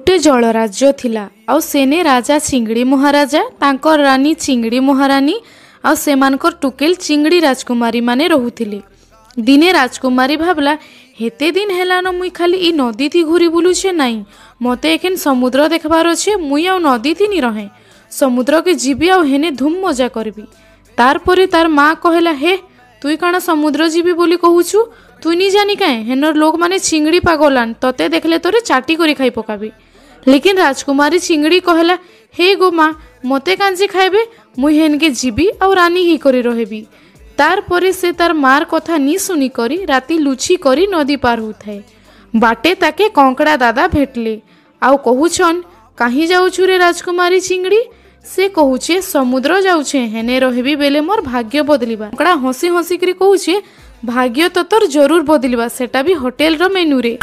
गुटे जल राज्य थिला आउ सेने राजा चिंगड़ी महाराजा तांकर रानी चिंगड़ी महारानी आउ सेमानकर टुकेल चिंगड़ी राजकुमारी माने रहुथिले। दिने राजकुमारी भाबला हेते दिन हेलान मुई खाली ई नदी थी घूरी बुलुछे नाई, मते एखन समुद्र देखबार अच्छे, मुई आउ नदी थी नी रहे, समुद्र के जीवी आउ हेने धूम मजा करबी। तार परे तार माँ कहला, हे तुई काना समुद्र जीवी बोली कहूछु, तुई नी जानी काए हेनर लोक माने चिंगड़ी पागलान, तते देखले तोरे चाटी करी खाई पकाबी। लेकिन राजकुमारी चिंगड़ी कहला, हे गो माँ मते कांजी खाइबे, मुई हेनके जीवी आउ रानी ही करी रहेबी। तार परे से तार मार कथा नी सुनी करी राती लुची करी नदी पार होथाए। बाटे ताके कंकड़ा दादा भेटले आउ कहूछन, कहीं जाऊछु रे राजकुमारी चिंगड़ी? से कहूचे समुद्र जाऊछे, हेने रहबी बेले मोर भाग्य बदलिबा। कंकड़ा हसी हसी करी कहूचे, भाग्य तो तोर जरूर बदलिबा, सेटा भी होटेल रो मेनू रे।